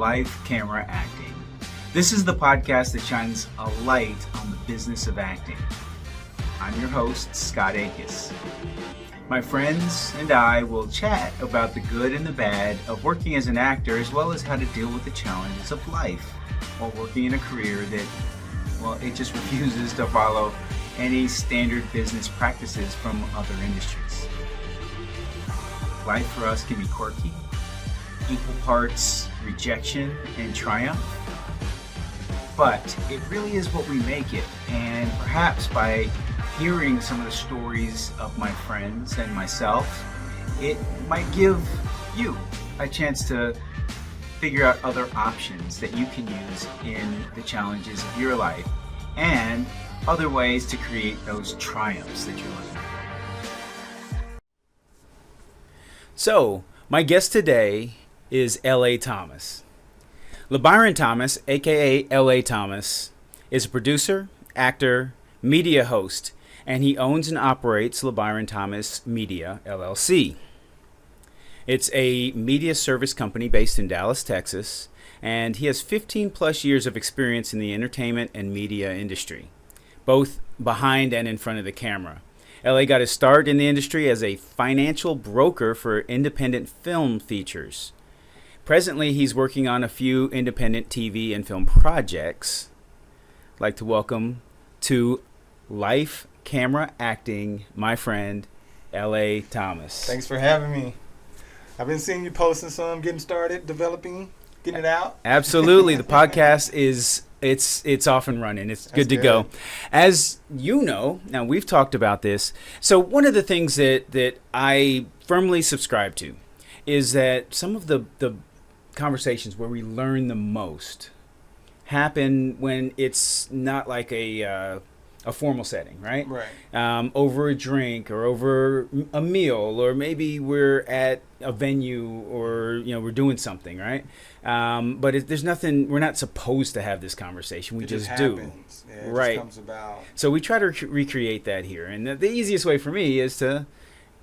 Life, Camera, Acting. This is the podcast that shines a light on the business of acting. I'm your host, Scott Akis. My friends and I will chat about the good and the bad of working as an actor, as well as how to deal with the challenges of life while working in a career that, well, it just refuses to follow any standard business practices from other industries. Life for us can be quirky, equal parts rejection and triumph, but it really is what we make it. And perhaps by hearing some of the stories of my friends and myself, it might give you a chance to figure out other options that you can use in the challenges of your life and other ways to create those triumphs that you're looking for. So, my guest today is L.A. Thomas. Labyron Thomas, aka L.A. Thomas, is a producer, actor, media host, and he owns and operates Labyron Thomas Media, LLC. It's a media service company based in Dallas, Texas, and he has 15 plus years of experience in the entertainment and media industry, both behind and in front of the camera. LA got his start in the industry as a financial broker for independent film features. Presently, he's working on a few independent TV and film projects. I'd like to welcome to Life, Camera, Acting, my friend, L.A. Thomas. Thanks for having me. I've been seeing you posting some, getting started, developing, getting it out. Absolutely. The podcast it's off and running. It's good to go. As you know, now we've talked about this. So one of the things that I firmly subscribe to is that some of the conversations where we learn the most happen when it's not like a formal setting, right? Right. Over a drink or over a meal, or maybe we're at a venue, or we're doing something, right? But there's nothing. We're not supposed to have this conversation. We just do. Yeah, it right. just comes about. So we try to recreate that here, and the easiest way for me is to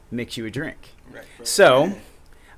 mix you a drink. Right. So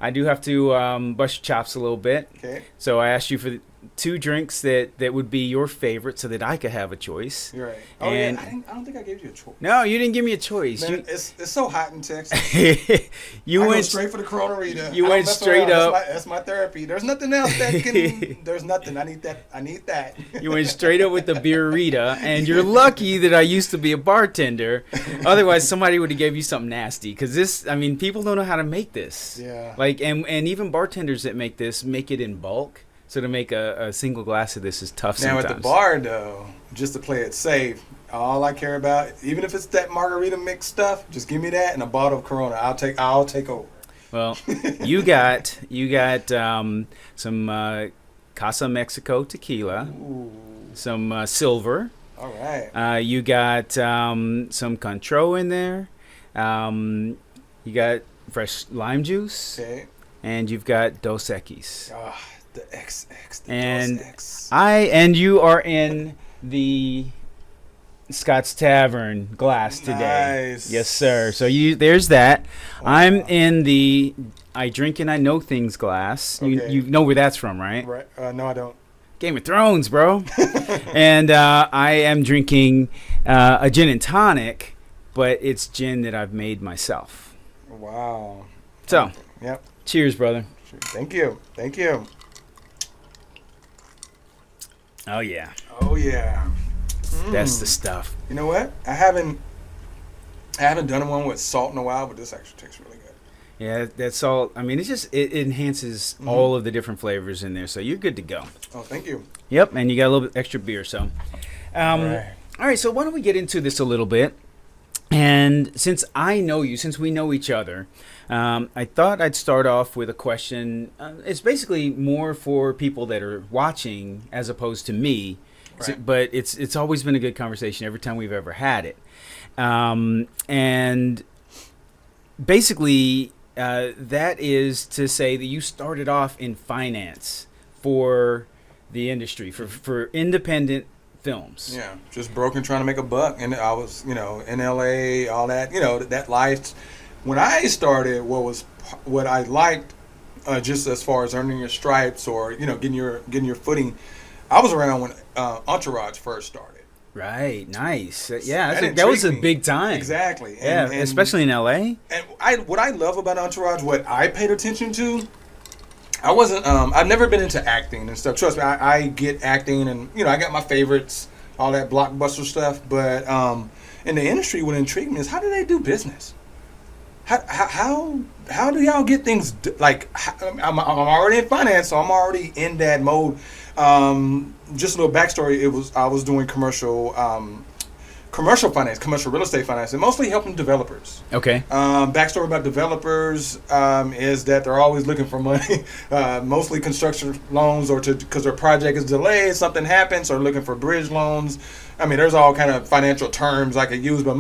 I do have to bust your chops a little bit. Okay. So I asked you for two drinks that would be your favorite, so that I could have a choice. You're right. Oh, and yeah. I don't think I gave you a choice. No, you didn't give me a choice. Man, it's so hot in Texas. I went go straight for the Corona Rita. You went straight up. That's my therapy. There's nothing else that can. There's nothing. I need that. You went straight up with the beer Rita, and you're lucky that I used to be a bartender. Otherwise, somebody would have gave you something nasty. Because people don't know how to make this. Yeah. And even bartenders that make this make it in bulk. So to make a single glass of this is tough sometimes. Now at the bar, though, just to play it safe, all I care about, even if it's that margarita mix stuff, just give me that and a bottle of Corona. I'll take over. Well, you got some Casa Mexico tequila, Ooh. some silver. All right. You got some Contro in there. You got fresh lime juice. Okay. And you've got Dos Equis. The XX, and Dos X. And you are in the Scott's Tavern glass today. Nice. Yes, sir. So there's that. Wow. I'm in the I Drink and I Know Things glass. Okay. You know where that's from, right? Right. No, I don't. Game of Thrones, bro. And I am drinking a gin and tonic, but it's gin that I've made myself. Wow. So, yep. Cheers, brother. Thank you. Oh yeah. That's the stuff. You know what? I haven't done one with salt in a while, but this actually tastes really good. Yeah, that salt. It enhances all of the different flavors in there, so you're good to go. Oh, thank you. Yep, and you got a little bit extra beer, so. All right. All right. So why don't we get into this a little bit? And since I know you, since we know each other, I thought I'd start off with a question. It's basically more for people that are watching as opposed to me, right. But it's always been a good conversation every time we've ever had it. And basically, that is to say that you started off in finance for the industry, for independent films. Yeah, just broke and trying to make a buck. And I was, in LA, all that, that life. When I started, what I liked just as far as earning your stripes or getting your footing. I was around when Entourage first started. Right, nice. Yeah, That that was a intrigued me. big time. Exactly. Yeah, And especially in LA. And what I love about Entourage, what I paid attention to, I've never been into acting and stuff. Trust me, I get acting and, I got my favorites, all that blockbuster stuff. But in the industry, what intrigued me is how do they do business? How do y'all get things, I'm already in finance, so I'm already in that mode. Just a little backstory. I was doing commercial finance, commercial real estate finance, and mostly helping developers. Okay. Backstory about developers is that they're always looking for money, mostly construction loans, or because their project is delayed, something happens, or looking for bridge loans. I mean, there's all kind of financial terms I could use, but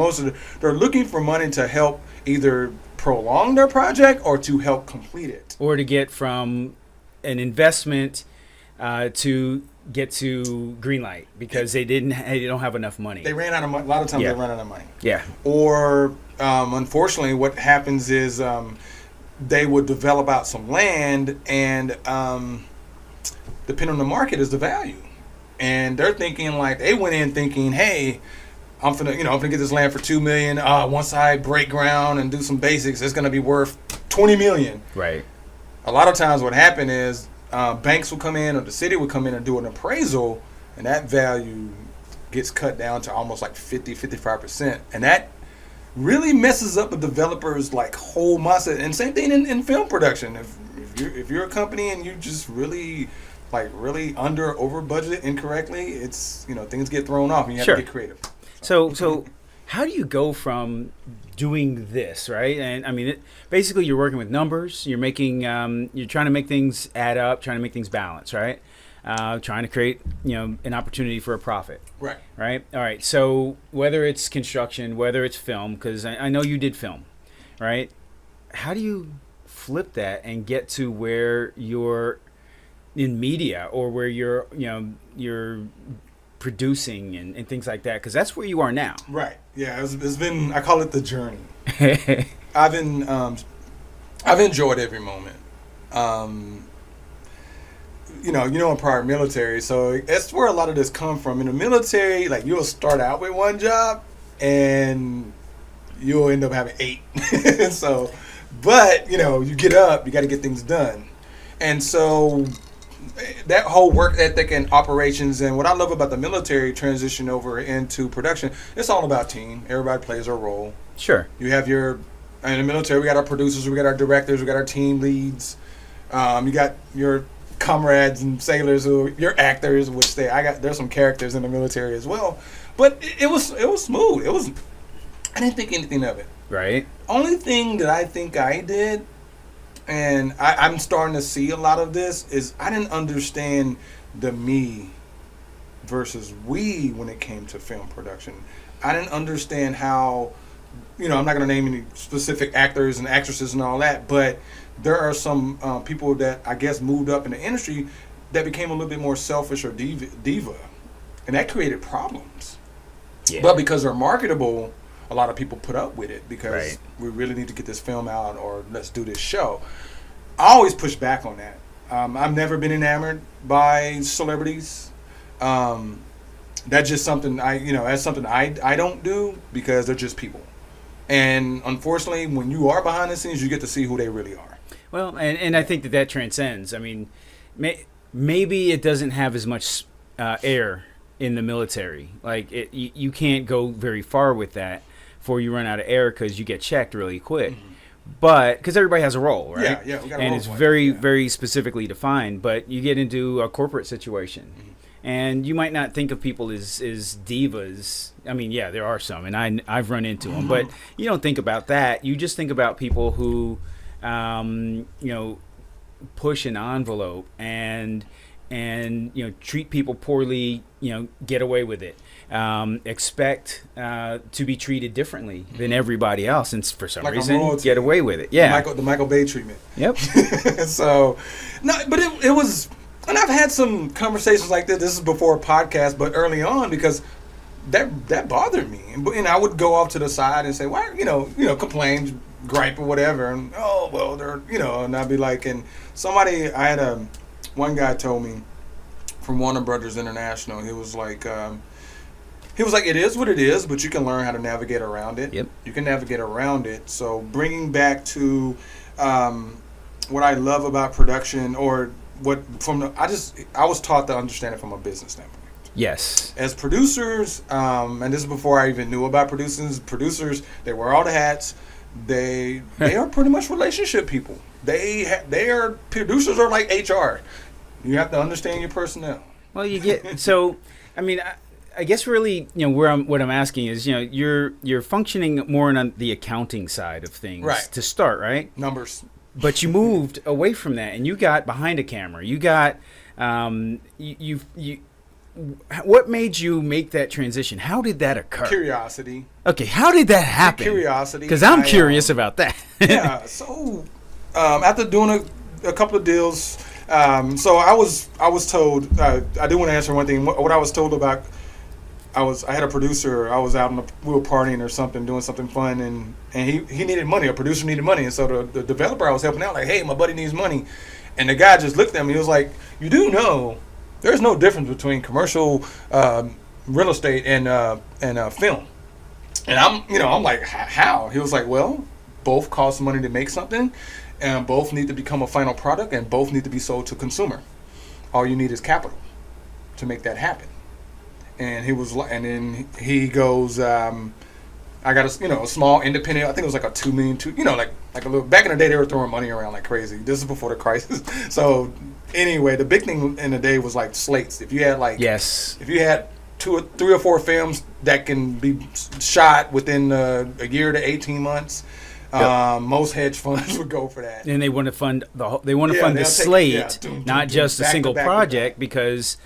they're looking for money to help either prolong their project or to help complete it, or to get from an investment to get to green light because they don't have enough money. They ran out of money. A lot of times they run out of money. Yeah. Or unfortunately, what happens is they would develop out some land, and depending on the market is the value. And they're thinking they went in thinking, hey, I'm gonna get this land for $2 million. Once I break ground and do some basics, it's gonna be worth $20 million. Right. A lot of times, what happened is banks will come in or the city will come in and do an appraisal, and that value gets cut down to almost 50-55%, and that really messes up a developer's whole mindset. And same thing in film production. If you're a company and you just really over budget incorrectly, it's things get thrown off and you have to get creative. So how do you go from doing this, right? And I mean, basically you're working with numbers, you're making, you're trying to make things add up, trying to make things balance, right? Trying to create, an opportunity for a profit. Right. Right. All right. So whether it's construction, whether it's film, because I know you did film, right? How do you flip that and get to where you're in media or where you're producing and things like that, because that's where you are now. Right. Yeah. It's been, I call it the journey. I've enjoyed every moment. I'm prior military, so that's where a lot of this come from. In the military, you'll start out with one job and you'll end up having 8. So, but you get up, you got to get things done, and so that whole work ethic and operations, and what I love about the military transition over into production, it's all about team. Everybody plays a role. Sure. You have in the military, we got our producers, we got our directors, we got our team leads. You got your comrades and sailors, your actors, which there's some characters in the military as well. But it was smooth. I didn't think anything of it. Right. Only thing that I think I did, and I'm starting to see a lot of this, is I didn't understand the me versus we when it came to film production. I didn't understand how, I'm not going to name any specific actors and actresses and all that, but there are some people that I guess moved up in the industry that became a little bit more selfish or diva, and that created problems. Yeah. But because they're marketable, a lot of people put up with it because we really need to get this film out, or let's do this show. I always push back on that. I've never been enamored by celebrities. That's just something I don't do, because they're just people. And unfortunately, when you are behind the scenes, you get to see who they really are. Well, and I think that transcends. I mean, maybe it doesn't have as much air in the military. You can't go very far with that before you run out of air, because you get checked really quick. Mm-hmm. But because everybody has a role, right? Yeah. We got a and role it's point. very specifically defined. But you get into a corporate situation, and you might not think of people as divas. I mean, yeah, there are some, and I've run into them. But you don't think about that. You just think about people who, push an envelope and treat people poorly. Get away with it. Expect to be treated differently than everybody else, and for some reason get away with it. Yeah, the Michael Bay treatment. Yep. So, no, but it was, and I've had some conversations like this. This is before a podcast, but early on, because that bothered me, and I would go off to the side and say, why, complain, gripe or whatever, and oh well, they're, and I'd be like, and I had one guy told me from Warner Brothers International, he was like, it is what it is, but you can learn how to navigate around it. Yep. You can navigate around it. So bringing back to what I love about production, or I was taught to understand it from a business standpoint. Yes. As producers, and this is before I even knew about producers. Producers, they wear all the hats. They are pretty much relationship people. Producers are like HR. You have to understand your personnel. Well, you get so. I mean, I guess really, what I'm asking is, you're functioning more on the accounting side of things, right, to start, right? Numbers. But you moved away from that, and you got behind a camera. You got what made you make that transition? How did that occur? Curiosity. Okay, how did that happen? Curiosity. Because I'm curious about that. Yeah. So after doing a couple of deals, so I was told. I do want to answer one thing. What I was told about. I had a producer. I was out we were partying or something, doing something fun, and he needed money. A producer needed money, and so the developer I was helping out, like, hey, my buddy needs money, and the guy just looked at me. He was like, you do know there's no difference between commercial real estate and film. And I'm like, how? He was like, well, both cost money to make something, and both need to become a final product, and both need to be sold to consumer. All you need is capital to make that happen. And then he goes, I got a small independent. I think it was like a $2 million, like a little. Back in the day, they were throwing money around like crazy. This is before the crisis. So anyway, the big thing in the day was like slates. If you had if you had 3 or 4 films that can be shot within a year to 18 months. Yep. Most hedge funds would go for that, and they want to fund the slate, not just a single project, because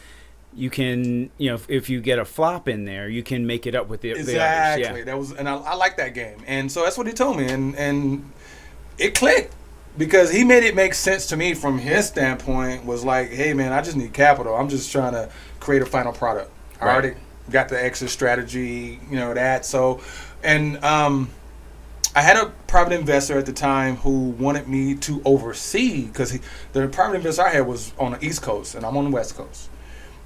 you can, if you get a flop in there, you can make it up with the others. Exactly. That was, and I like that game, and so that's what he told me, and it clicked because he made it make sense to me from his standpoint. Was like, hey man, I just need capital. I'm just trying to create a final product. I already got the exit strategy, that. So, and I had a private investor at the time who wanted me to oversee, because the private investor I had was on the East Coast and I'm on the West Coast.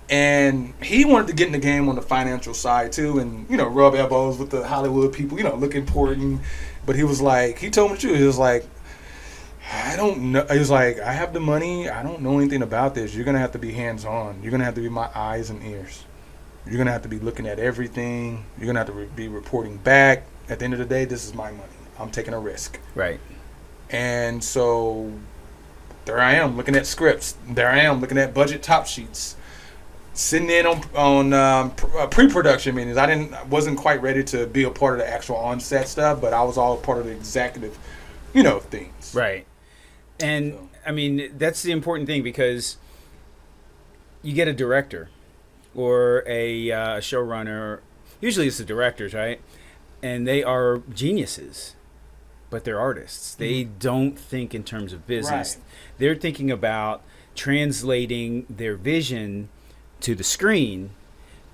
And he wanted to get in the game on the financial side too, and rub elbows with the Hollywood people, look important. But he was like, he told me the truth. He was like, I don't know. He was like, I have the money. I don't know anything about this. You're gonna have to be hands on. You're gonna have to be my eyes and ears. You're gonna have to be looking at everything. You're gonna have to be reporting back. At the end of the day, this is my money. I'm taking a risk. Right. And so there I am looking at scripts. There I am looking at budget top sheets. Sitting in on pre-production meetings. I wasn't quite ready to be a part of the actual on-set stuff, but I was all part of the executive, things. Right. And so, I mean, that's the important thing, because you get a director or a showrunner. Usually it's the directors, right? And they are geniuses, but they're artists. They don't think in terms of business. Right. They're thinking about translating their vision to the screen,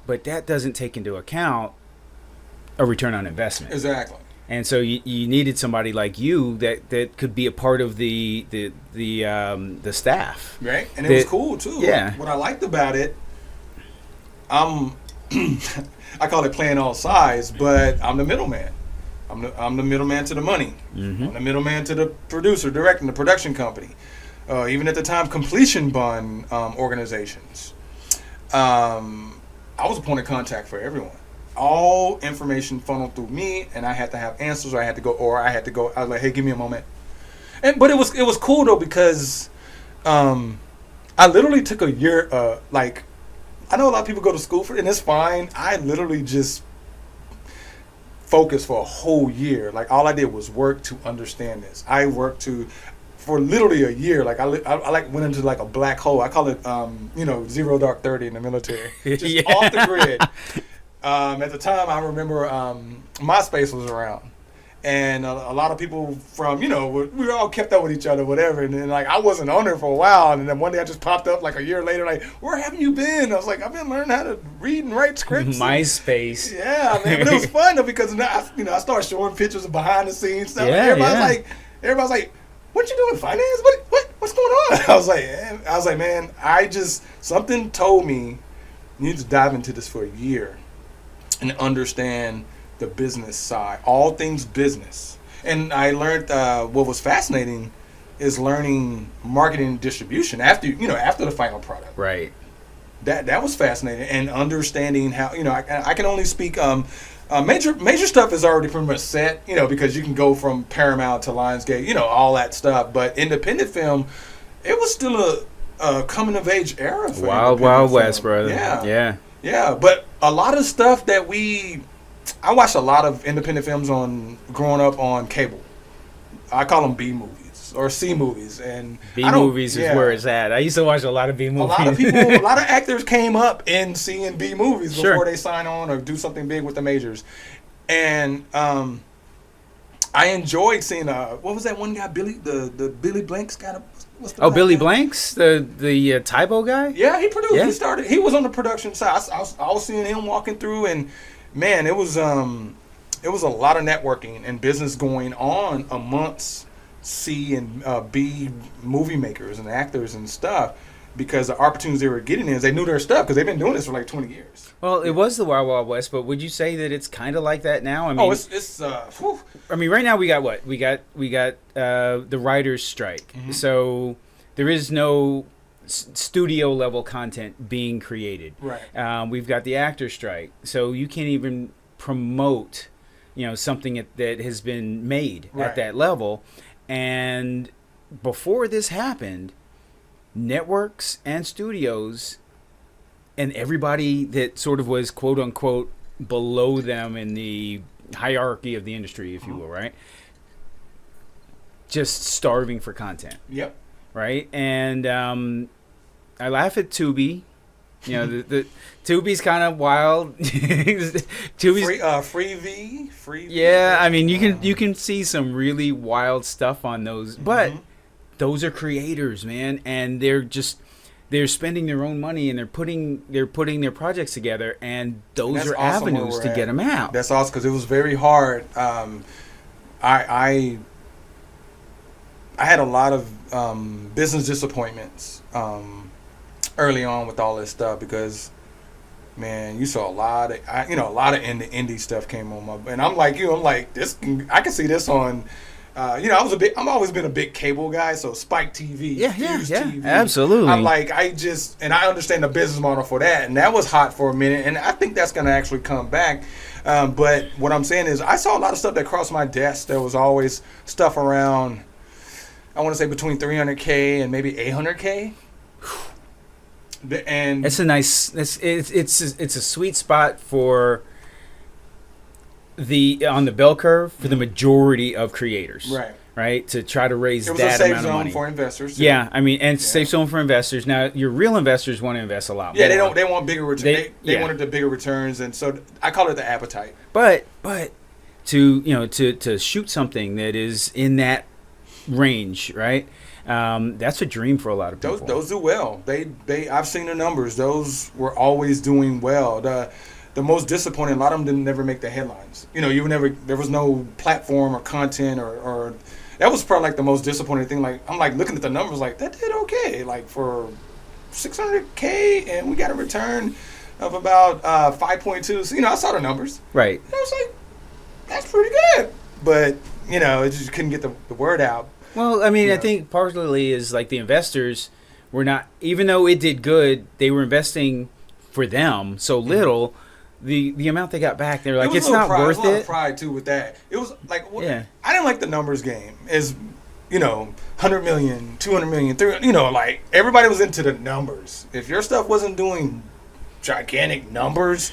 but that doesn't take into account a return on investment. Exactly. And so you needed somebody like you that could be a part of the staff. Right. And it was cool too. Yeah. What I liked about it, I call it playing all sides, but I'm the middleman. I'm the middleman to the money. Mm-hmm. I'm the middleman to the producer, director, the production company. Even at the time, completion bond organizations. I was a point of contact for everyone. All information funneled through me, and I had to have answers. I was like, hey, give me a moment. But it was cool though, because I literally took a year. I know a lot of people go to school for it, and it's fine. I literally just focused for a whole year. Like, all I did was work to understand this. I worked for literally a year. Like, I went into like a black hole. I call it 0 dark 30 in the military. Just off the grid. At the time, I remember MySpace was around, And a lot of people from, we were all kept up with each other, whatever. And then, like, I wasn't on there for a while. And then one day I just popped up, like, a year later, like, where have you been? I was like, I've been learning how to read and write scripts. MySpace. Yeah, man. But it was fun, though, because now, I started showing pictures of behind-the-scenes stuff. Yeah, everybody's like, what you doing, finance? What's going on? I was like, man, something told me you need to dive into this for a year and understand the business side, all things business. And I learned what was fascinating is learning marketing and distribution after the final product. Right. That was fascinating, and understanding how I can only speak major stuff is already pretty much set, because you can go from Paramount to Lionsgate, all that stuff. But independent film, it was still a coming of age era for Wild West, brother. Yeah. But a lot of stuff that I watched a lot of independent films growing up on cable. I call them B movies or C movies, and B movies is where it's at. I used to watch a lot of B movies. A lot of actors came up in C and B movies before they sign on or do something big with the majors. And I enjoyed seeing what was that one guy, the Billy Blanks guy? Billy Blanks, the Tybo guy? Yeah, he produced. Yeah. He was on the production side. I was seeing him walking through, and man, it was a lot of networking and business going on amongst C and B movie makers and actors and stuff, because the opportunities they were getting is they knew their stuff because they've been doing this for like 20 years. Well, it was the Wild Wild West, but would you say that it's kind of like that now? I mean, it's I mean, right now we got what? We got the writers' strike. Mm-hmm. So there is no studio level content being created. Right. We've got the actor strike. So you can't even promote, something that has been made at that level. And before this happened, networks and studios and everybody that sort of was quote unquote below them in the hierarchy of the industry, if you will, right? Just starving for content. Yep. Right. And I laugh at Tubi. The Tubi's kind of wild. Tubi's free. Yeah, I mean you can see some really wild stuff on those, but those are creators, man, and they're spending their own money and they're putting their projects together, and those are awesome avenues to get them out. That's awesome because it was very hard. I had a lot of business disappointments early on with all this stuff because, man, you saw a lot of indie stuff came on my, and I'm like this. I can see this on. I'm always been a big cable guy, so Spike TV, Fuse TV, absolutely. I'm like, I understand the business model for that, and that was hot for a minute, and I think that's gonna actually come back. But what I'm saying is, I saw a lot of stuff that crossed my desk. There was always stuff around, I want to say between 300K and maybe 800K. And it's a nice, it's a sweet spot for on the bell curve for the majority of creators, right, to try to raise that amount of money. It was a safe zone for investors too. Yeah, I mean, and safe zone for investors. Now your real investors want to invest a lot more. Yeah, they want bigger returns. They wanted the bigger returns, and so I call it the appetite. But to shoot something that is in that range, right? That's a dream for a lot of people. Those do well. I've seen the numbers. Those were always doing well. The most disappointing, a lot of them didn't never make the headlines. There was no platform or content or that was probably like the most disappointing thing. Like I'm like looking at the numbers, like that did okay, like for 600K, and we got a return of about 5.2. So I saw the numbers. Right. And I was like, that's pretty good, but it just couldn't get the word out. Well, I mean, I think partially is like the investors were not, even though it did good, they were investing for them so little. The amount they got back, they're like, it's not worth it. There was a lot of pride too with that. It was like, I didn't like the numbers game. Is 100 million, 200 million, 300, like everybody was into the numbers. If your stuff wasn't doing gigantic numbers,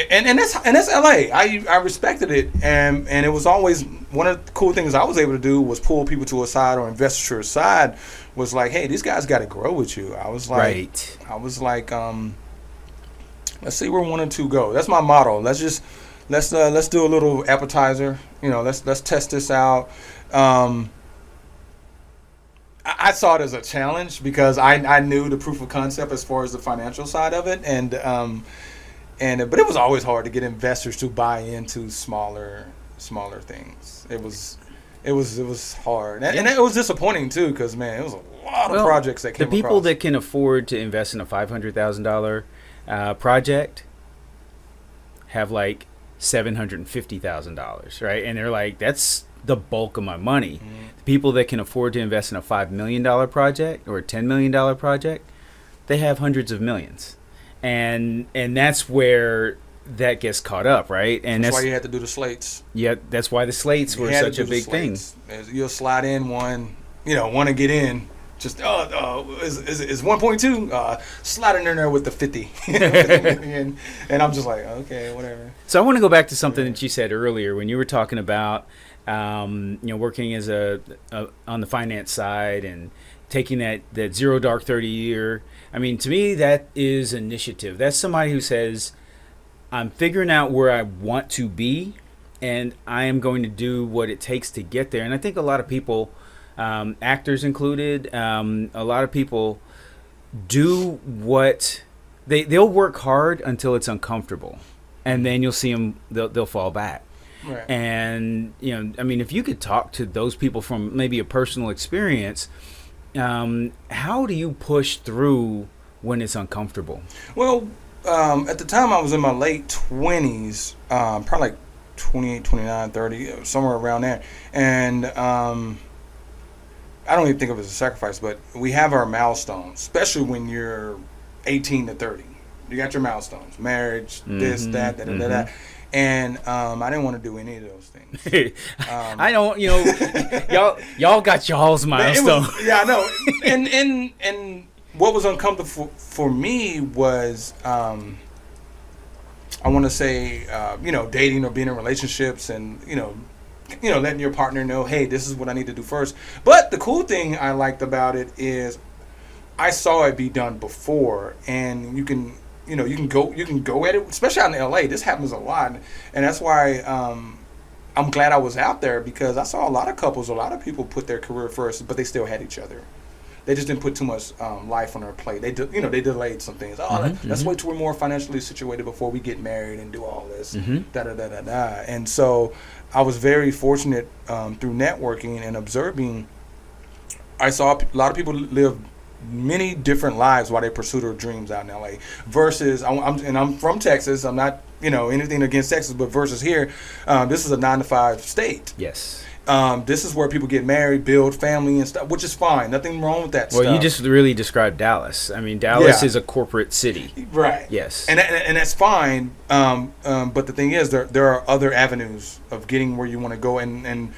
and that's LA. I respected it, and it was always one of the cool things I was able to do was pull people to a side or investors to a side. Was like, hey, these guys got to grow with you. I was like, let's see where 1 and 2 go. That's my motto. Let's let's do a little appetizer. Let's test this out. I saw it as a challenge because I knew the proof of concept as far as the financial side of it, but it was always hard to get investors to buy into smaller things. It was hard, and it was disappointing too because man, it was a lot of projects that came. The people that can afford to invest in a $500,000 project have like $750,000, right? And they're like, that's the bulk of my money. Mm-hmm. The people that can afford to invest in a $5 million project or a $10 million project, they have hundreds of millions, and that's where that gets caught up, right? And that's why you had to do the slates. Yeah, that's why the slates were such a big thing. You'll slide in one, want to get in. Just is 1.2 sliding in there with the 50, and I'm just like, okay, whatever. So I want to go back to something that you said earlier when you were talking about working as on the finance side and taking that zero dark 30 year. I mean, to me, that is initiative. That's somebody who says, I'm figuring out where I want to be, and I am going to do what it takes to get there. And I think a lot of people, actors included, a lot of people do what they'll work hard until it's uncomfortable, and then you'll see them, they'll fall back. Right. And, I mean, if you could talk to those people from maybe a personal experience, how do you push through when it's uncomfortable? Well, at the time I was in my late 20s, probably like 28, 29, 30, somewhere around there. And I don't even think of it as a sacrifice, but we have our milestones, especially when you're 18 to 30. You got your milestones, marriage, this, that, that. And I didn't want to do any of those things. I don't, y'all got y'all's milestones. Yeah, I know. And what was uncomfortable for me was, I want to say, dating or being in relationships and, letting your partner know, hey, this is what I need to do first. But the cool thing I liked about it is I saw it be done before, and you can go at it, especially out in LA. This happens a lot, and that's why I'm glad I was out there, because I saw a lot of couples, a lot of people put their career first, but they still had each other. They just didn't put too much life on their plate. They they delayed some things. Let's wait till we're more financially situated before we get married and do all this. And so I was very fortunate through networking and observing. I saw a lot of people live many different lives while they pursue their dreams out in LA. Versus, I'm from Texas. I'm not anything against Texas, but versus here, this is a 9-to-5 state. Yes. This is where people get married, build family and stuff, which is fine. Nothing wrong with that stuff. Well, you just really described Dallas. I mean, Dallas is a corporate city. Right. Yes. And that's fine. But the thing is, there are other avenues of getting where you want to go. And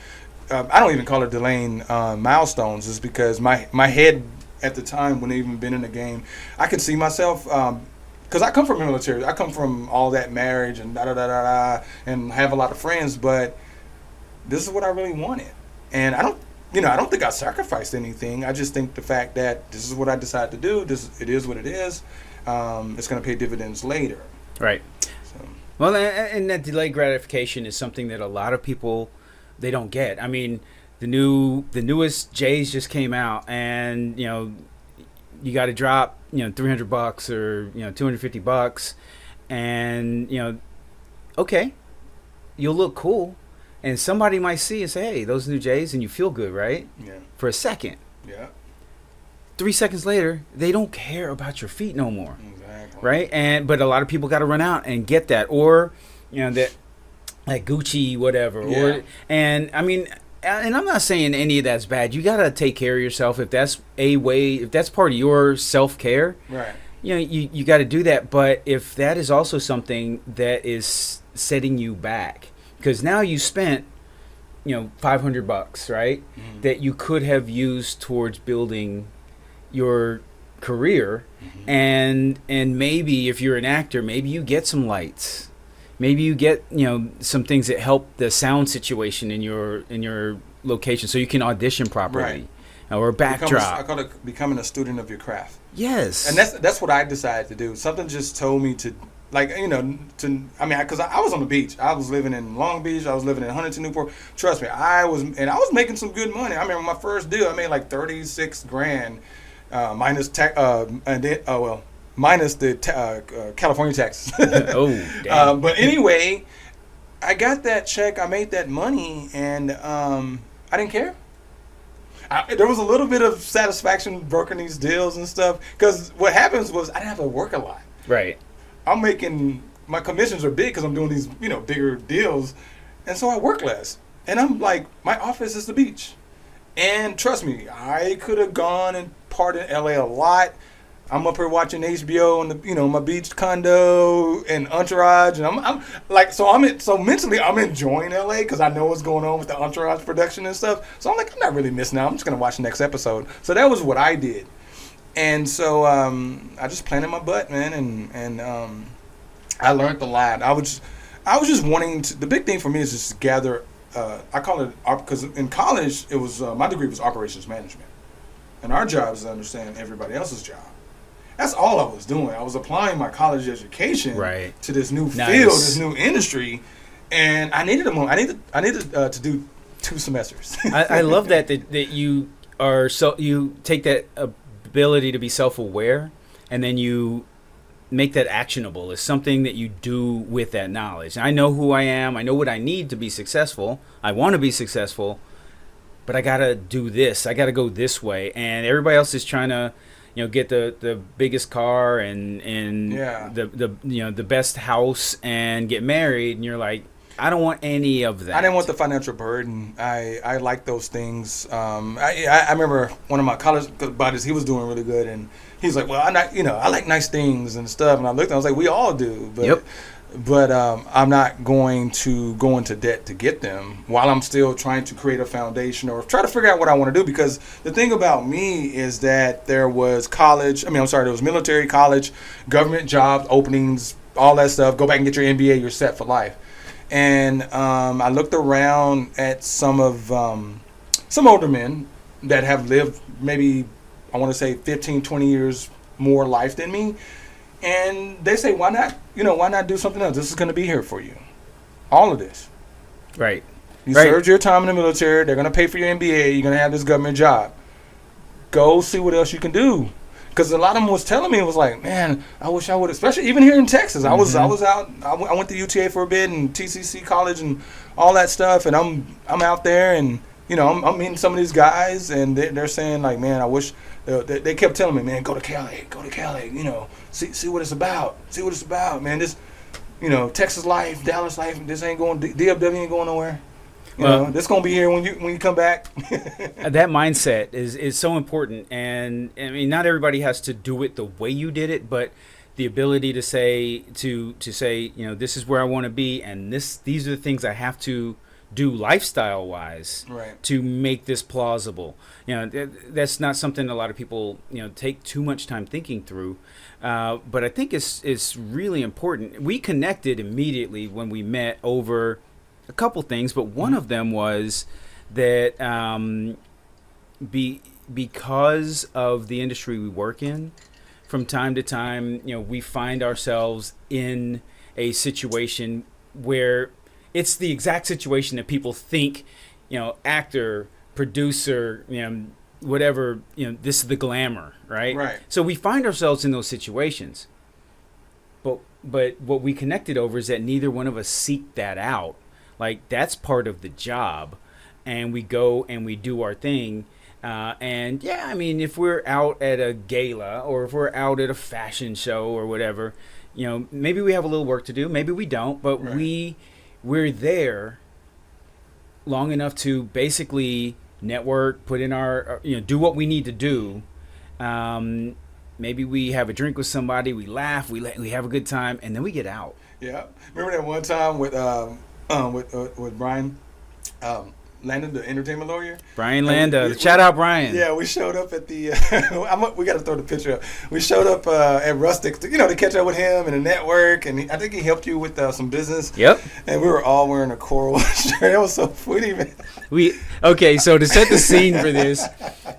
I don't even call it delaying milestones. Is because my head at the time, when I even been in the game, I could see myself, because I come from the military. I come from all that marriage and and have a lot of friends, but this is what I really wanted. And I don't think I sacrificed anything. I just think the fact that this is what I decided to do, it is what it is. It's going to pay dividends later. Right. So. Well, and that delayed gratification is something that a lot of people, they don't get. I mean, the newest J's just came out, and you got to drop $300 or $250, and okay, you'll look cool. And somebody might see and say, hey, those new J's, and you feel good, right? Yeah. For a second. Yeah. 3 seconds later, they don't care about your feet no more. Exactly. Right? But a lot of people got to run out and get that. Or, that like Gucci, whatever. Yeah. And I mean, and I'm not saying any of that's bad. You got to take care of yourself. If that's if that's part of your self-care, right. You got to do that. But if that is also something that is setting you back, because now you spent, $500, right? Mm-hmm. That you could have used towards building your career, and maybe if you're an actor, maybe you get some lights, maybe you get some things that help the sound situation in your location, so you can audition properly, right. Or a backdrop. I call it becoming a student of your craft. Yes, and that's what I decided to do. Something just told me to. Like, because I was on the beach. I was living in Long Beach. I was living in Huntington, Newport. Trust me, I was making some good money. I remember my first deal, I made like 36 grand, minus tax, minus the California taxes. Oh, damn. But anyway, I got that check. I made that money, and I didn't care. There was a little bit of satisfaction brokering these deals and stuff, because what happens was I didn't have to work a lot. Right. I'm making, my commissions are big because I'm doing these, bigger deals. And so I work less. And I'm like, my office is the beach. And trust me, I could have gone and partied in LA a lot. I'm up here watching HBO in the, my beach condo and Entourage. And I'm like, so mentally I'm enjoying LA because I know what's going on with the Entourage production and stuff. So I'm like, I'm not really missing out. I'm just going to watch the next episode. So that was what I did. And so I just planted my butt, man, and I learned a lot. I was just wanting to. The big thing for me is just to gather. I call it, because in college it was my degree was operations management, and our job is to understand everybody else's job. That's all I was doing. I was applying my college education to this new field, this new industry, and I needed to do 2 semesters. I love that you are you take that ability to be self-aware, and then you make that actionable as something that you do with that knowledge. And I know who I am. I know what I need to be successful. I want to be successful, but I got to do this. I got to go this way. And everybody else is trying to, get the biggest car and the best house and get married. And you're like, I don't want any of that. I didn't want the financial burden. I like those things. I remember one of my college buddies, he was doing really good, and he's like, well, I like nice things and stuff. And I looked, and I was like, we all do. But I'm not going to go into debt to get them while I'm still trying to create a foundation or try to figure out what I want to do. Because the thing about me is that there was there was military, college, government jobs, openings, all that stuff. Go back and get your MBA, you're set for life. And I looked around at some older men that have lived maybe, I want to say 15, 20 years more life than me. And they say, why not do something else? This is going to be here for you. All of this. Right. You served your time in the military. They're going to pay for your MBA. You're going to have this government job. Go see what else you can do. Because a lot of them was telling me, it was like, man, I wish I would, especially even here in Texas. I was out. I went to UTA for a bit and TCC College and all that stuff. And I'm out there, and I'm meeting some of these guys, and they're saying like, man, I wish. They kept telling me, man, go to Cali, see what it's about, man. This, Texas life, Dallas life, this ain't going, DFW ain't going nowhere. This gonna be here when you come back. That mindset is so important, and I mean, not everybody has to do it the way you did it, but the ability to say, this is where I want to be, and these are the things I have to do lifestyle wise to make this plausible. That's not something a lot of people take too much time thinking through, but I think it's really important. We connected immediately when we met over a couple things, but one of them was that because of the industry we work in, from time to time, we find ourselves in a situation where it's the exact situation that people think, actor, producer, whatever, this is the glamour, right? Right. So we find ourselves in those situations. But what we connected over is that neither one of us seek that out. Like, that's part of the job. And we go and we do our thing. And yeah, I mean, if we're out at a gala or if we're out at a fashion show or whatever, maybe we have a little work to do. Maybe we don't, but we're there long enough to basically network, put in our, do what we need to do. Maybe we have a drink with somebody, we laugh, we have a good time, and then we get out. Yeah. Remember that one time with Brian Landon, the entertainment lawyer? Brian Landa. Shout out Brian. Yeah, we showed up at the we got to throw the picture up. We showed up at Rustic to catch up with him and the network, and I think he helped you with some business. Yep. And we were all wearing a coral shirt. That was so funny, man. So to set the scene for this,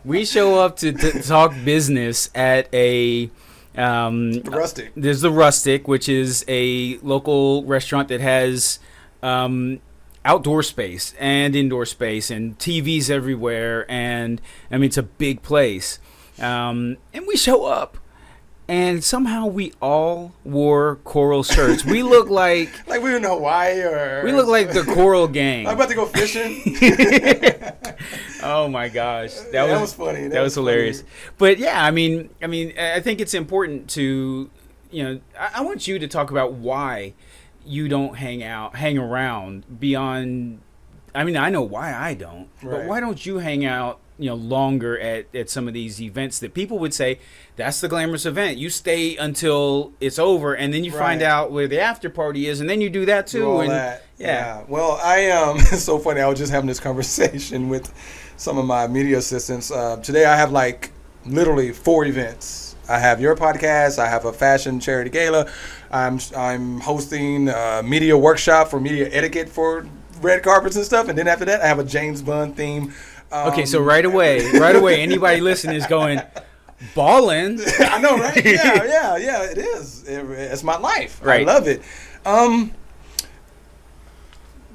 we show up to talk business at a The Rustic. There's the Rustic, which is a local restaurant that has outdoor space and indoor space and TVs everywhere. And I mean, it's a big place. And we show up. And somehow we all wore coral shirts. We look like we were in Hawaii, or we look like the Coral Gang. I'm about to go fishing. Oh my gosh, that was funny. That was hilarious. Funny. But yeah, I mean, I think it's important to, I want you to talk about why you don't hang around beyond. I mean, I know why I don't, but why don't you hang out? Longer at some of these events that people would say that's the glamorous event. You stay until it's over, and then you find out where the after party is, and then you do that too. All and that. Yeah. Well, it's so funny. I was just having this conversation with some of my media assistants. Today I have literally 4 events. I have your podcast. I have a fashion charity gala. I'm hosting a media workshop for media etiquette for red carpets and stuff, and then after that I have a James Bond theme. Okay, so right away, anybody listening is going, ballin'. I know, right? Yeah, it is. It's my life. Right. I love it.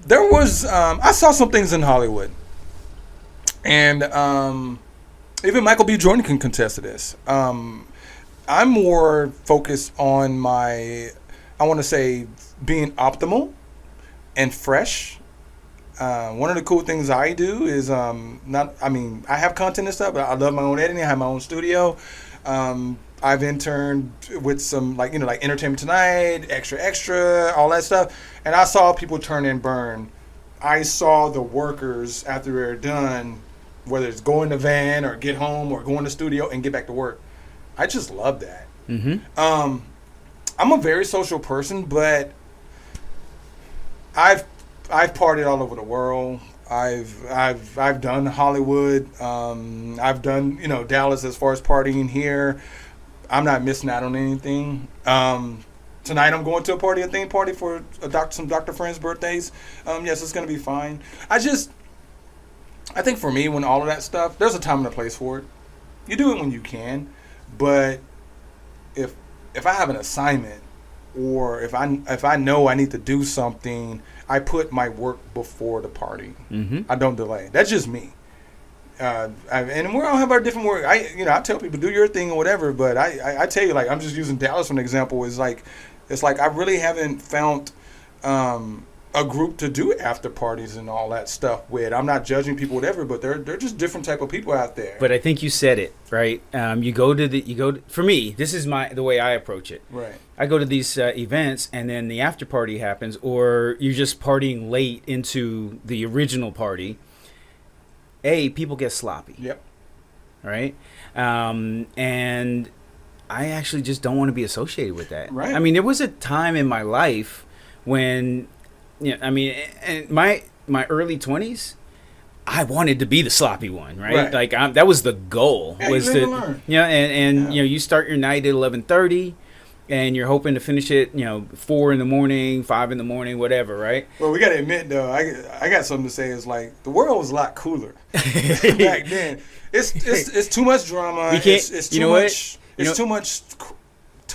There was, I saw some things in Hollywood, and even Michael B. Jordan can contest to this. I'm more focused on I want to say, being optimal and fresh. One of the cool things I do is I have content and stuff, but I love my own editing. I have my own studio. I've interned with some like Entertainment Tonight, Extra, all that stuff. And I saw people turn and burn. I saw the workers after they're done, whether it's go in the van or get home or go in the studio and get back to work. I just love that. Mm-hmm. I'm a very social person, but I've partied all over the world. I've done Hollywood. I've done Dallas as far as partying here. I'm not missing out on anything. Tonight I'm going to a theme party for some doctor friends' birthdays. Yes, it's gonna be fine. I think for me, when all of that stuff, there's a time and a place for it. You do it when you can, but if I have an assignment or if I know I need to do something, I put my work before the party. Mm-hmm. I don't delay. That's just me. And we all have our different work. I tell people do your thing or whatever, but I tell you, I'm just using Dallas for an example. It's like I really haven't found a group to do after parties and all that stuff with. I'm not judging people, whatever, but they're just different type of people out there. But I think you said it right. For me, this is the way I approach it. Right. I go to these events, and then the after party happens, or you're just partying late into the original party. People get sloppy. Yep. Right. And I actually just don't want to be associated with that. Right. I mean, there was a time in my life when, in my early 20s, I wanted to be the sloppy one, right? Like that was the goal. You start your night at 11:30, and you're hoping to finish it, 4 in the morning, 5 in the morning, whatever, right? Well, we got to admit though, I got something to say. Is the world was a lot cooler back then. It's too much drama. It's too much. It's too much.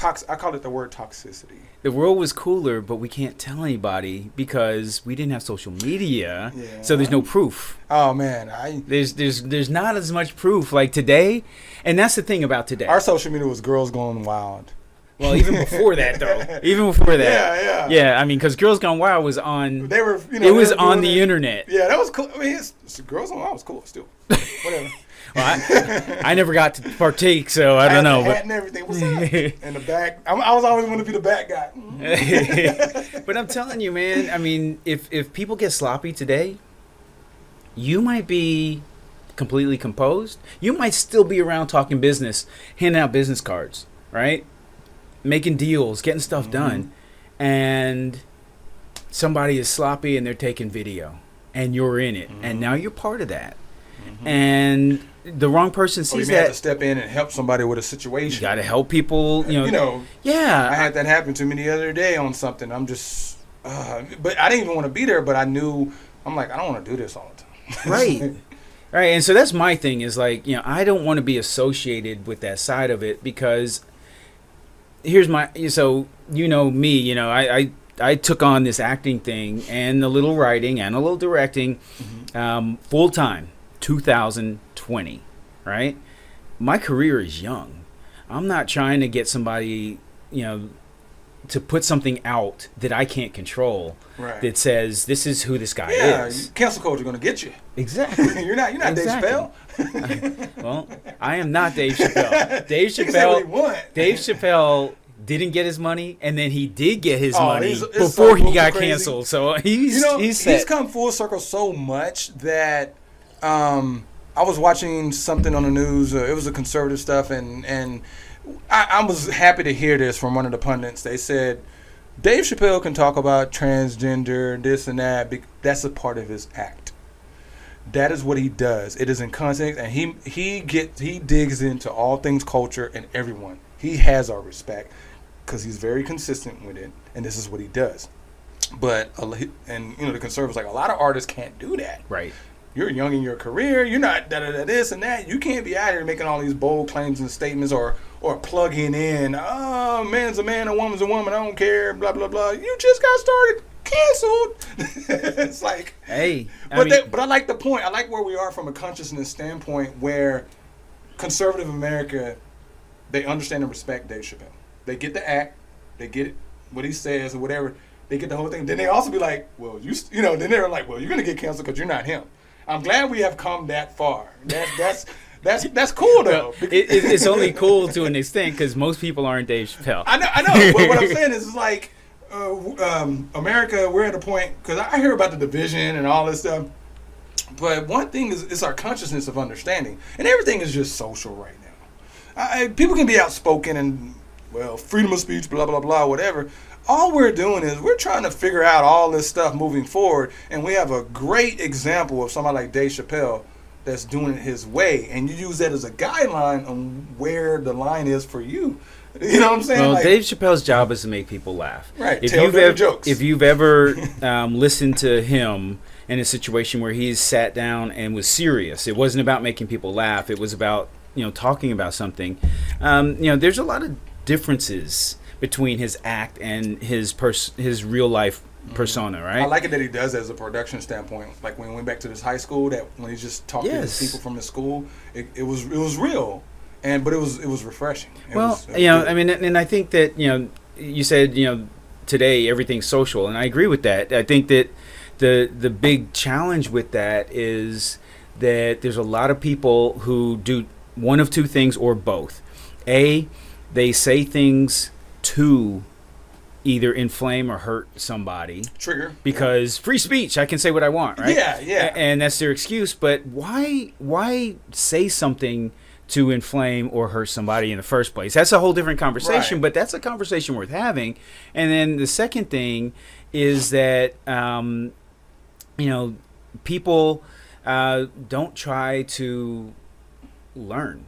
I call it the word toxicity. The world was cooler, but we can't tell anybody because we didn't have social media, so there's no proof. Oh man, there's not as much proof like today, and that's the thing about today. Our social media was girls going wild. Well, even before that, though. Yeah. I mean, because Girls Gone Wild was on. They were. It was on the internet. Yeah, that was cool. I mean, Girls Gone Wild was cool still. Whatever. Well, I never got to partake, so I don't know. Hat and everything. What's up? In the back. I was always going to be the back guy. But I'm telling you, man. I mean, if people get sloppy today, you might be completely composed. You might still be around talking business, handing out business cards, right? Making deals, getting stuff done, and somebody is sloppy and they're taking video, and you're in it, and now you're part of that, and the wrong person sees you that. Have to step in and help somebody with a situation. You got to help people, Yeah, I had that happen to me the other day on something. I'm just, but I didn't even want to be there, but I knew. I'm like, I don't want to do this all the time. Right. Right, and so that's my thing is I don't want to be associated with that side of it because here's my, so you know me, I took on this acting thing and a little writing and a little directing full time 2020, right? My career is young. I'm not trying to get somebody, to put something out that I can't control, right, that says this is who this guy is. Cancel culture going to get you. Exactly. You're not exactly. Dave Chappelle. Well, I am not Dave Chappelle. Dave He can say what he Chappelle. want. Dave Chappelle didn't get his money, and then he did get his money it's before he so got crazy. canceled. So he's set. He's come full circle so much that I was watching something on the news. It was a conservative stuff, and I was happy to hear this from one of the pundits. They said Dave Chappelle can talk about transgender, this and that. That's a part of his act. That is what he does. It is in context, and he digs into all things culture and everyone. He has our respect because he's very consistent with it, and this is what he does. But the conservatives, like, a lot of artists can't do that. Right. You're young in your career. You're not this and that. You can't be out here making all these bold claims and statements or plugging in. Oh, man's a man, a woman's a woman. I don't care. Blah blah blah. You just got started, canceled. It's like, hey, but I like the point. I like where we are from a consciousness standpoint, where conservative America, they understand and respect Dave Chappelle. They get the act. They get it, what he says or whatever. They get the whole thing. Then they also be like, well, then they're like, well, you're gonna get canceled because you're not him. I'm glad we have come that far. That's cool though. It's only cool to an extent because most people aren't Dave Chappelle. I know. But what I'm saying is like, America, we're at a point, because I hear about the division and all this stuff. But one thing is, it's our consciousness of understanding, and everything is just social right now. People can be outspoken and, well, freedom of speech, blah blah blah, whatever. All we're doing is we're trying to figure out all this stuff moving forward, and we have a great example of somebody like Dave Chappelle that's doing it his way, and you use that as a guideline on where the line is for you. You know what I'm saying? Well, like, Dave Chappelle's job is to make people laugh. Right. If you've ever listened to him in a situation where he's sat down and was serious, it wasn't about making people laugh. It was about talking about something. There's a lot of differences between his act and his real life persona, right? I like it that he does that as a production standpoint. Like when we went back to this high school, that when he's just talking to people from his school, it was real, but it was refreshing. It was and I think that you said today everything's social, and I agree with that. I think that the big challenge with that is that there's a lot of people who do one of two things or both. A, they say things to either inflame or hurt somebody. Trigger. Because free speech, I can say what I want, right? Yeah. And that's their excuse. But why say something to inflame or hurt somebody in the first place? That's a whole different conversation, right. But that's a conversation worth having. And then the second thing is that, people don't try to learn.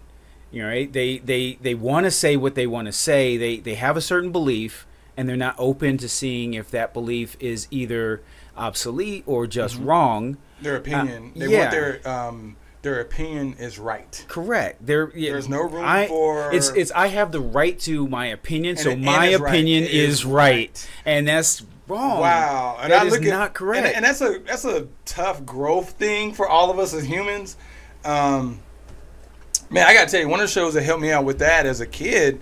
Right? They want to say what they want to say. They have a certain belief, and they're not open to seeing if that belief is either obsolete or just wrong. Their opinion. They want their opinion is right. Correct. There's no room for. It's I have the right to my opinion, so my opinion is right, and that's wrong. Wow, and that is not correct. And that's a tough growth thing for all of us as humans. Man, I gotta tell you, one of the shows that helped me out with that as a kid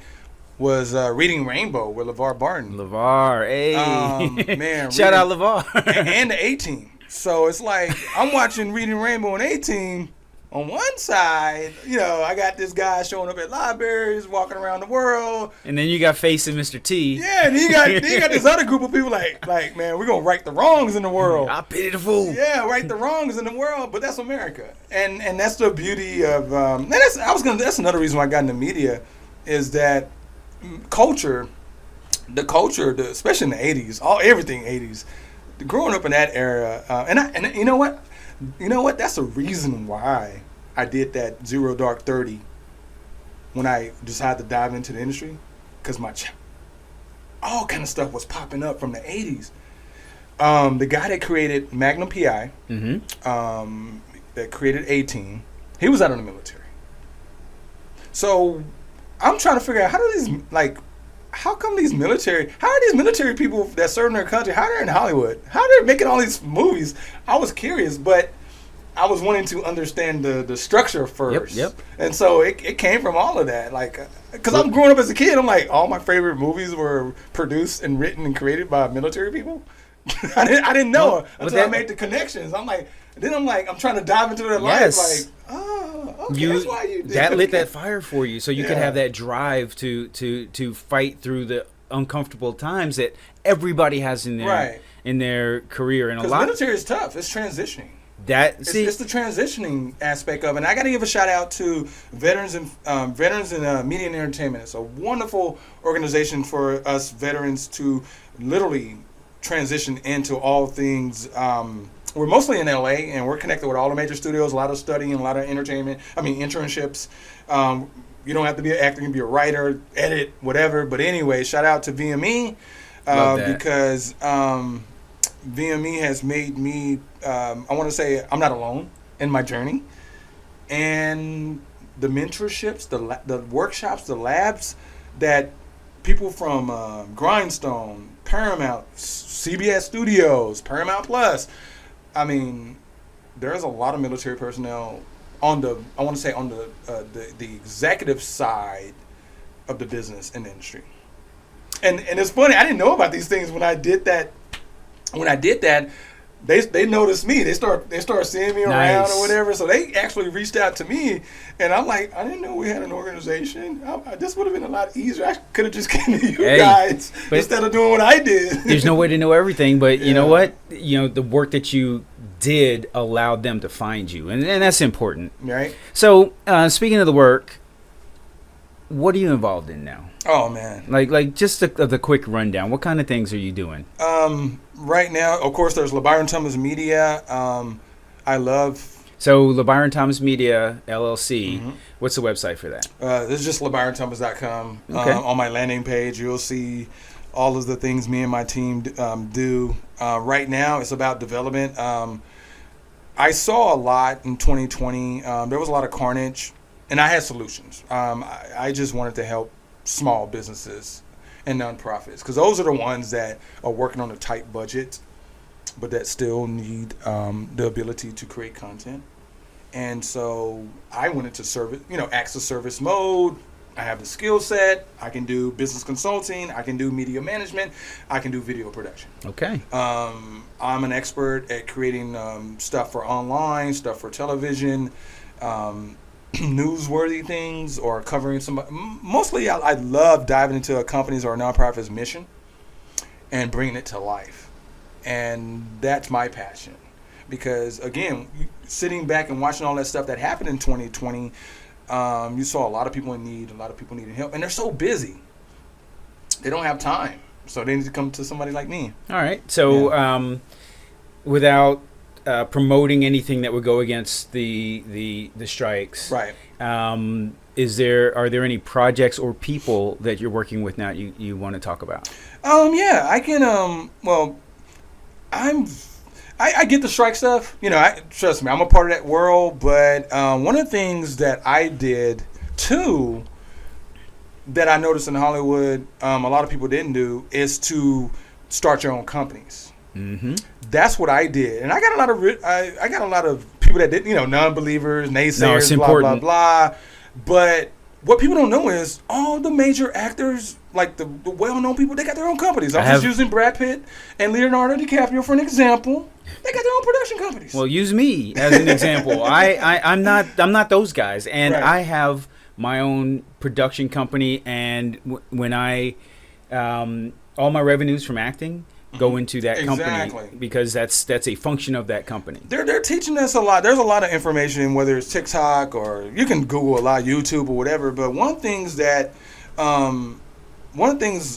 was Reading Rainbow with LeVar Burton. LeVar, hey. Man. Shout out LeVar. and the A-Team. So it's like, I'm watching Reading Rainbow and A-Team. On one side, I got this guy showing up at libraries, walking around the world. And then you got Face and Mr. T. Yeah, and you got this other group of people like, man, we're going to right the wrongs in the world. I pity the fool. Yeah, right the wrongs in the world, but that's America. And that's the beauty of, that's another reason why I got into media, is that culture, especially in the 80s, everything 80s, growing up in that era, and you know what? That's the reason why I did that Zero Dark 30 when I decided to dive into the industry, because all kind of stuff was popping up from the 80s. The guy that created Magnum PI, that created A-Team, he was out of the military. So I'm trying to figure out how come how are these military people that serve in their country, how they're in Hollywood? How they're making all these movies? I was curious, but I was wanting to understand the structure first. Yep. And so it came from all of that. Like, because I'm growing up as a kid, I'm like, all my favorite movies were produced and written and created by military people. I didn't know until I made the connections. I'm trying to dive into their life. Like, oh, okay, that's why you did that lit that fire for you, so you could have that drive to fight through the uncomfortable times that everybody has in their career. And a lot military is tough. It's transitioning. It's the transitioning aspect of it. And I got to give a shout out to Veterans in Media and Entertainment. It's a wonderful organization for us veterans to literally transition into all things. We're mostly in LA, and we're connected with all the major studios, a lot of studying, a lot of internships. You don't have to be an actor, you can be a writer, edit, whatever. But anyway, shout out to VME because VME has made me, I want to say I'm not alone in my journey. And the mentorships, the workshops, the labs that people from Grindstone, Paramount, CBS Studios, Paramount Plus, I mean, there's a lot of military personnel on the executive side of the business and the industry. And it's funny, I didn't know about these things when I did that. They noticed me. They start seeing me around or whatever. So they actually reached out to me, and I'm like, I didn't know we had an organization. This would have been a lot easier. I could have just came to you guys instead of doing what I did. There's no way to know everything, but you know what? The work that you did allowed them to find you, and that's important. Right. So speaking of the work, what are you involved in now? Oh man! Like just the quick rundown. What kind of things are you doing? Right now, of course, there's Labyron Thomas Media. I love. So Labyron Thomas Media LLC. Mm-hmm. What's the website for that? This is just LabyronThomas.com. Okay. On my landing page, you'll see all of the things me and my team do. Right now, it's about development. I saw a lot in 2020. There was a lot of carnage, and I had solutions. I just wanted to help small businesses and nonprofits, because those are the ones that are working on a tight budget, but that still need the ability to create content. And so I went into service, acts of service mode. I have the skill set. I can do business consulting. I can do media management. I can do video production. Okay. I'm an expert at creating stuff for online, stuff for television, newsworthy things, or covering somebody. Mostly I love diving into a company's or a nonprofit's mission and bringing it to life. And that's my passion. Because, again, sitting back and watching all that stuff that happened in 2020, you saw a lot of people in need, a lot of people needing help. And they're so busy. They don't have time. So they need to come to somebody like me. All right. So without promoting anything that would go against the strikes, right? Are there any projects or people that you're working with now you want to talk about? Yeah, I can. I get the strike stuff. Trust me, I'm a part of that world. But one of the things that I did too, that I noticed in Hollywood, a lot of people didn't do, is to start your own companies. Mm-hmm. That's what I did, and I got a lot of people that did, non-believers, naysayers, blah blah blah. But what people don't know is all the major actors, like the well-known people, they got their own companies. I'm just using Brad Pitt and Leonardo DiCaprio for an example. They got their own production companies. Well, use me as an example. I'm not those guys, and I have my own production company, and when I all my revenues from acting go into that company, because that's a function of that company. They're teaching us a lot. There's a lot of information, whether it's TikTok or you can Google a lot, YouTube or whatever. But one of the things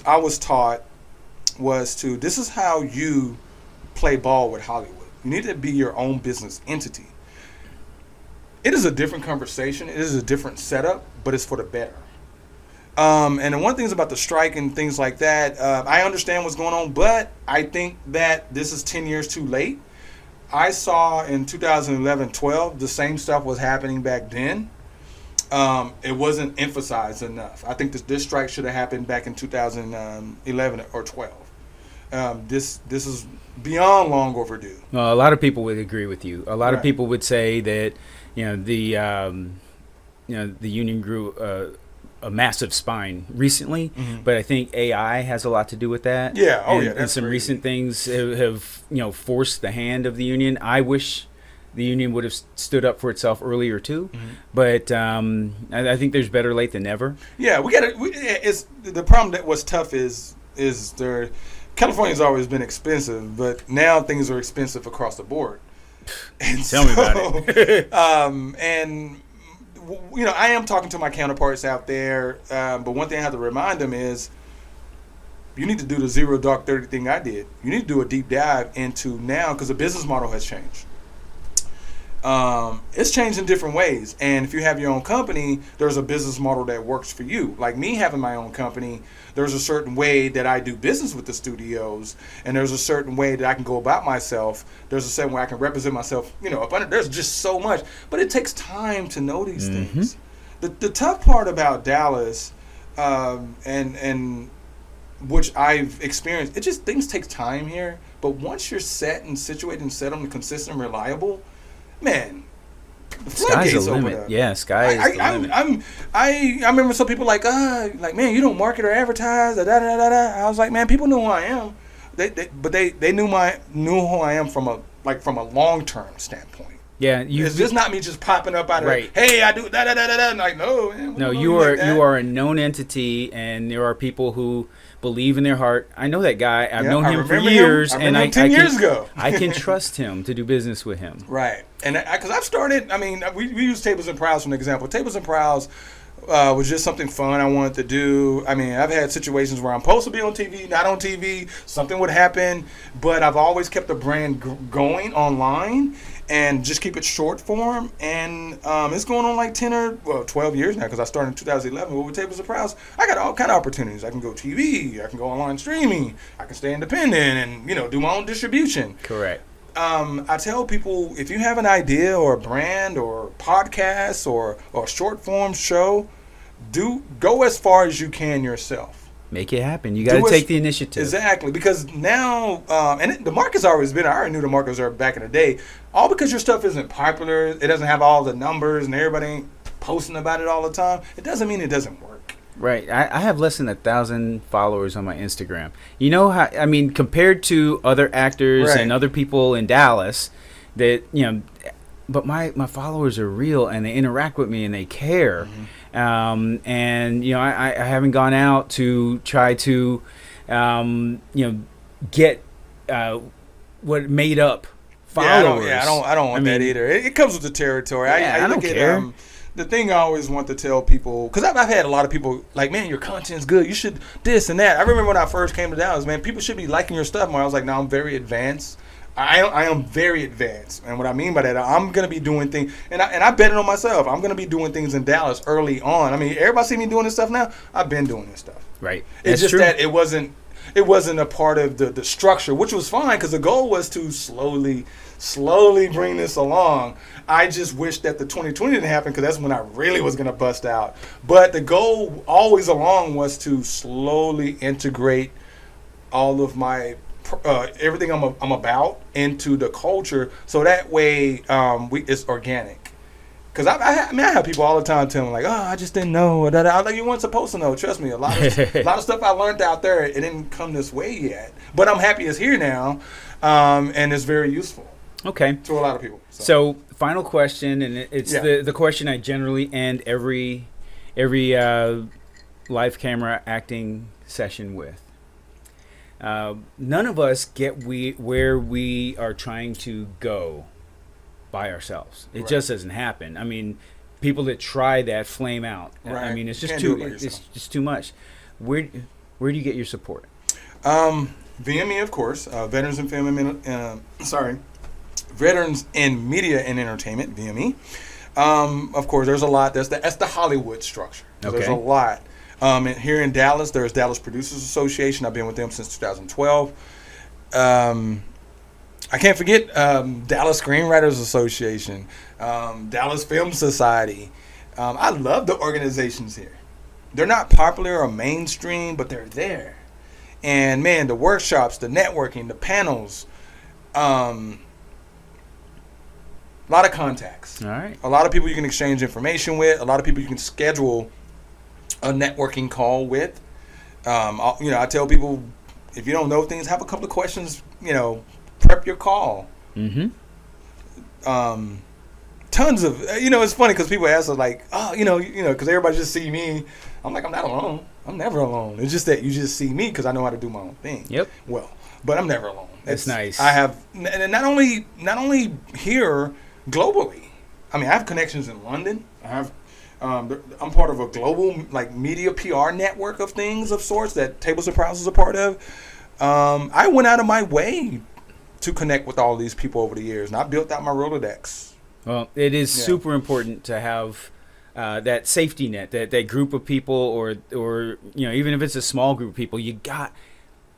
I was taught was this is how you play ball with Hollywood. You need to be your own business entity. It is a different conversation. It is a different setup, but it's for the better. And the one thing is about the strike and things like that, I understand what's going on, but I think that this is 10 years too late. I saw in 2011-12 the same stuff was happening back then. It wasn't emphasized enough. I think this strike should have happened back in 2011 or 12. This is beyond long overdue. Well, a lot of people would agree with you. A lot of Right. people would say that the union grew a massive spine recently, but I think AI has a lot to do with that. Yeah. Oh, and, yeah. and That's some crazy. recent things have forced the hand of the union. I wish the union would have stood up for itself earlier too, but I think there's better late than never. Yeah, we got to. It's the problem that was tough is there. California's always been expensive, but now things are expensive across the board. And Tell me about it. And I am talking to my counterparts out there, but one thing I have to remind them is, you need to do the 0 dark 30 thing I did. You need to do a deep dive into now, because the business model has changed. It's changed in different ways, and if you have your own company, there's a business model that works for you. Like me having my own company, there's a certain way that I do business with the studios, and there's a certain way that I can go about myself. There's a certain way I can represent myself. There's just so much, but it takes time to know these things. The tough part about Dallas, and which I've experienced, things take time here. But once you're set and situated and set on the consistent and reliable, man, the Sky's floodgates the open limit. up. Yeah, sky is the limit. I remember some people like man, you don't market or advertise. Da, da, da, da, da. I was like, man, people know who I am. They knew who I am from a long term standpoint. Yeah, It's just not me just popping up out of Right. Hey, I do da da da da da. Like, no, man, we No, don't you do are like that. you are a known entity, and there are people who believe in their heart. I know that guy. I've Yeah, known I him for remember him. years, I and remember him 10 years ago. I can trust him to do business with him. Right. And because I've started, we use Tables and Prows for an example. Tables and Prows was just something fun I wanted to do. I've had situations where I'm supposed to be on TV, not on TV. Something would happen, but I've always kept the brand going online and just keep it short form. And it's going on like 12 years now, because I started in 2011. But with Tables and Prows, I got all kind of opportunities. I can go TV, I can go online streaming, I can stay independent and, do my own distribution. Correct. I tell people, if you have an idea or a brand or podcast or a short form show, go as far as you can yourself. Make it happen. You got to take the initiative. Exactly, because now, the market's always been, I already knew the markets were back in the day, all because your stuff isn't popular, it doesn't have all the numbers, and everybody ain't posting about it all the time, it doesn't mean it doesn't work. Right. I have less than 1,000 followers on my Instagram. You know how, compared to other actors Right. and other people in Dallas, but my followers are real, and they interact with me, and they care. I haven't gone out to try to, get what made up followers. I don't want that either. It comes with the territory. Yeah, I look don't at, care. the thing I always want to tell people, because I've had a lot of people like, man, your content's good. You should this and that. I remember when I first came to Dallas, man, people should be liking your stuff more. I was like, no, I'm very advanced. I am very advanced, and what I mean by that, I'm gonna be doing things, and I bet it on myself. I'm gonna be doing things in Dallas early on. Everybody see me doing this stuff now. I've been doing this stuff. Right. It's That's just true. that it wasn't a part of the structure, which was fine, because the goal was to slowly bring this along. I just wish that the 2020 didn't happen, because that's when I really was gonna bust out. But the goal always along was to slowly integrate all of my everything I'm about into the culture, so that way it's organic. Because I have people all the time telling me like, oh, I just didn't know. I was like, you weren't supposed to know. Trust me, a lot of stuff I learned out there, it didn't come this way yet. But I'm happy it's here now, and it's very useful. Okay. To a lot of people. So final question, and it's Yeah. the question I generally end every live camera acting session with. None of us get where we are trying to go by ourselves. It Right. just doesn't happen. People that try that flame out. Right. It's just Can't do too. it by It's yourself. just too much. Where do you get your support? VME, of course, Veterans in Film and Veterans in Media and Entertainment, VME. Of course, there's a lot. That's the Hollywood structure. So There's a Okay. lot. And here in Dallas, there's Dallas Producers Association. I've been with them since 2012. I can't forget Dallas Screenwriters Association, Dallas Film Society. I love the organizations here. They're not popular or mainstream, but they're there. And man, the workshops, the networking, the panels, a lot of contacts. All right. A lot of people you can exchange information with. A lot of people you can schedule a networking call with. I tell people, if you don't know things, have a couple of questions. Prep your call. Mm-hmm. Tons of, it's funny because people ask us like, because everybody just see me. I'm like, I'm not alone. I'm never alone. It's just that you just see me because I know how to do my own thing. Yep. Well, but I'm never alone. That's nice. I have, and not only here, globally. I mean, I have connections in London. I'm part of a global media PR network of things of sorts that Table Surprise is a part of. I went out of my way to connect with all these people over the years, and I built out my Rolodex. Well, it is super important to have that safety net, that group of people, or even if it's a small group of people,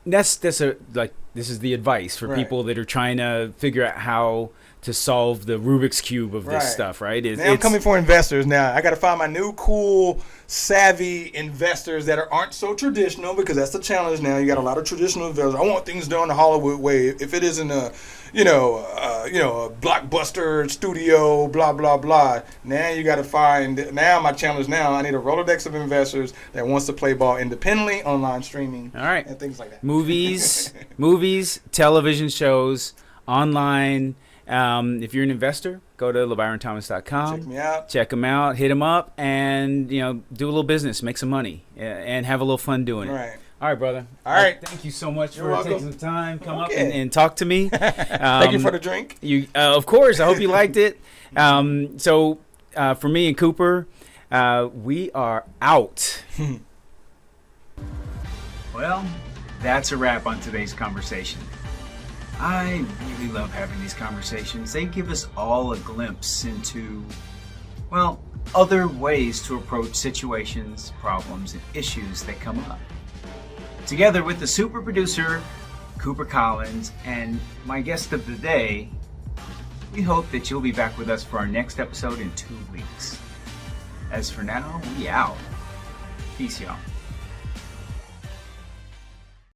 this is the advice for people that are trying to figure out how to solve the Rubik's Cube of this stuff, right? I'm coming for investors now. I got to find my new cool, savvy investors that aren't so traditional, because that's the challenge now. You got a lot of traditional investors. I want things done the Hollywood way. If it isn't a blockbuster studio, blah, blah, blah. Now you got to find, my challenge now, I need a Rolodex of investors that wants to play ball independently, online streaming, and things like that. Movies, television shows, online. If you're an investor, go to LabyronThomas.com. Check me out. Check them out. Hit them up, and do a little business, make some money, and have a little fun doing it. All right, brother. All right. Thank you so much for taking some time. Come up and talk to me. Thank you for the drink. Of course. I hope you liked it. So for me and Cooper, we are out. Well, that's a wrap on today's conversation. I really love having these conversations. They give us all a glimpse into, other ways to approach situations, problems, and issues that come up. Together with the super producer, Cooper Collins, and my guest of the day, we hope that you'll be back with us for our next episode in 2 weeks. As for now, we out. Peace, y'all.